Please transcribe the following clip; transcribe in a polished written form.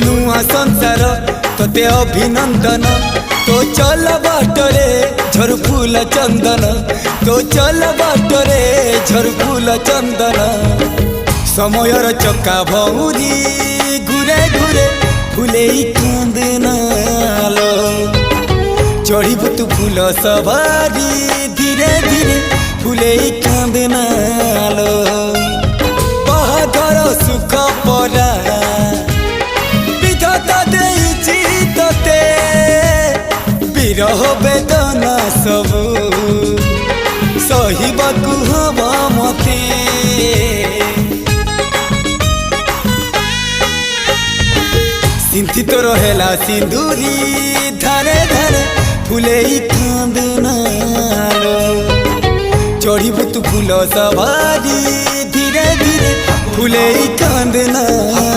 नुआ संसार तोते अभिनंदन तो चल बाटरे झर फूल चंदन तो चल बाटरे झर फूल चंदन समयर चक्का भौरी घुरे घुरे फूले कांदनालो चढ़ीबु तू फूल सवारी धीरे धीरे फूले कांदनालो बाहादर सुख परा विधाता देइछि तोते विरह वेदना सबु सहिबाकु हवा मते सिंथी तो रहेला सिंदूरी धारे धारे फूले कांदनालो चढ़ीबु तू फूल सवारी धीरे धीरे फूले कांदना।